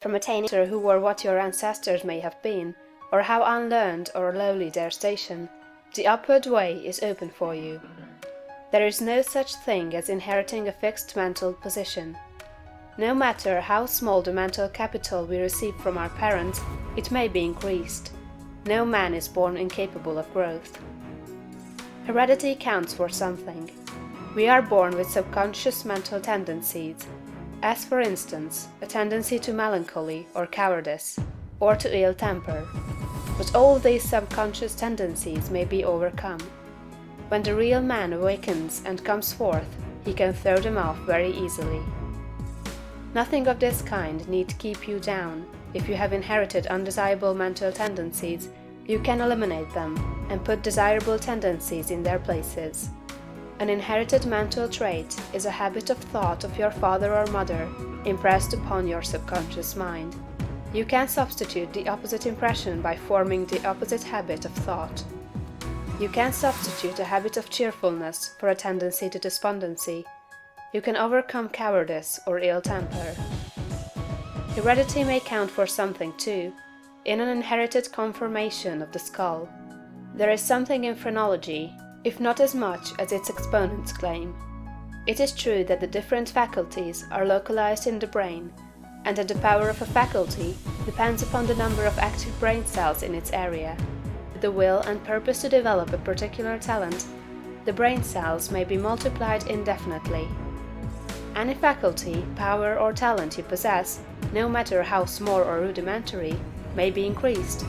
from attaining who were what your ancestors may have been, or how unlearned or lowly their station, the upward way is open for you. There is no such thing as inheriting a fixed mental position. No matter how small the mental capital we receive from our parents, it may be increased. No man is born incapable of growth. Heredity counts for something. We are born with subconscious mental tendencies, as for instance, a tendency to melancholy or cowardice, or to ill temper. But all these subconscious tendencies may be overcome. When the real man awakens and comes forth, he can throw them off very easily. Nothing of this kind need keep you down. If you have inherited undesirable mental tendencies, you can eliminate them and put desirable tendencies in their places. An inherited mental trait is a habit of thought of your father or mother impressed upon your subconscious mind. You can substitute the opposite impression by forming the opposite habit of thought. You can substitute a habit of cheerfulness for a tendency to despondency. You can overcome cowardice or ill temper. Heredity may count for something too, in an inherited conformation of the skull. There is something in phrenology, if not as much as its exponents claim. It is true that the different faculties are localized in the brain, and that the power of a faculty depends upon the number of active brain cells in its area. The will and purpose to develop a particular talent, the brain cells may be multiplied indefinitely. Any faculty, power, or talent you possess, no matter how small or rudimentary, may be increased.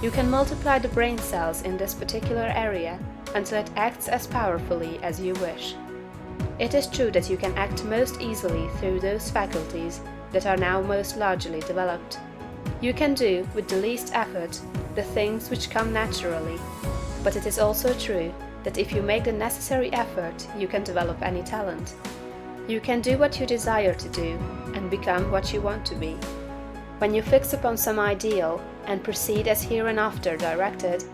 You can multiply the brain cells in this particular area until it acts as powerfully as you wish. It is true that you can act most easily through those faculties that are now most largely developed. You can do, with the least effort, the things which come naturally, but it is also true that if you make the necessary effort, you can develop any talent. You can do what you desire to do, and become what you want to be. When you fix upon some ideal, and proceed as hereinafter directed,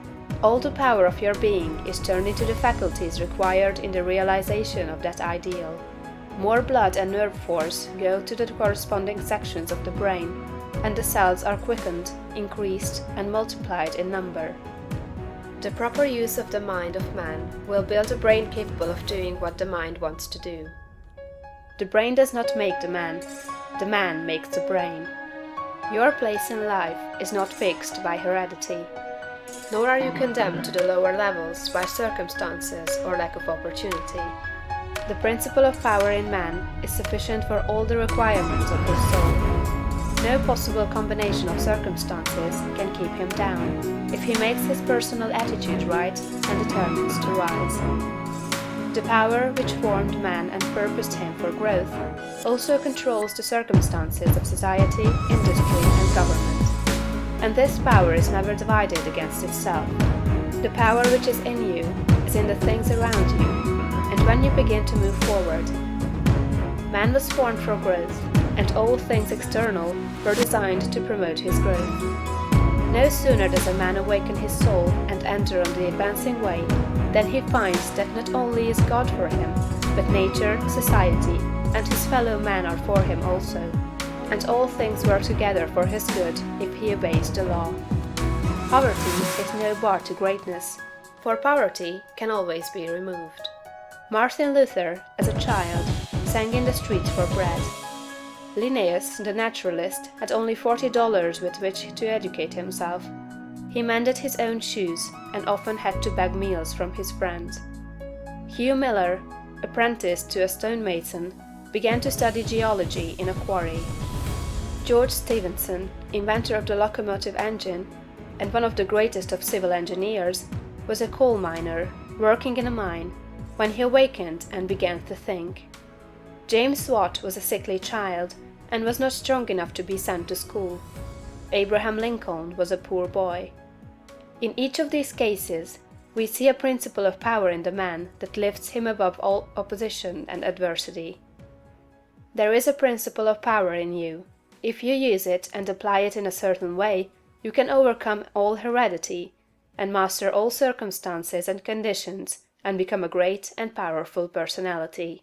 all the power of your being is turned into the faculties required in the realization of that ideal. More blood and nerve force go to the corresponding sections of the brain, and the cells are quickened, increased, and multiplied in number. The proper use of the mind of man will build a brain capable of doing what the mind wants to do. The brain does not make the man makes the brain. Your place in life is not fixed by heredity, nor are you condemned to the lower levels by circumstances or lack of opportunity. The principle of power in man is sufficient for all the requirements of his soul. No possible combination of circumstances can keep him down, if he makes his personal attitude right and determines to rise. The power which formed man and purposed him for growth also controls the circumstances of society, industry, and government. And this power is never divided against itself. The power which is in you is in the things around you, and when you begin to move forward. Man was formed for growth, and all things external were designed to promote his growth. No sooner does a man awaken his soul and enter on the advancing way, than he finds that not only is God for him, but nature, society, and his fellow men are for him also, and all things work together for his good if he obeys the law. Poverty is no bar to greatness, for poverty can always be removed. Martin Luther, as a child, sang in the streets for bread. Linnaeus, the naturalist, had only $40 with which to educate himself. He mended his own shoes, and often had to beg meals from his friends. Hugh Miller, apprenticed to a stonemason, began to study geology in a quarry. George Stephenson, inventor of the locomotive engine, and one of the greatest of civil engineers, was a coal miner, working in a mine, when he awakened and began to think. James Watt was a sickly child, and was not strong enough to be sent to school. Abraham Lincoln was a poor boy. In each of these cases, we see a principle of power in the man that lifts him above all opposition and adversity. There is a principle of power in you. If you use it and apply it in a certain way, you can overcome all heredity, and master all circumstances and conditions, and become a great and powerful personality.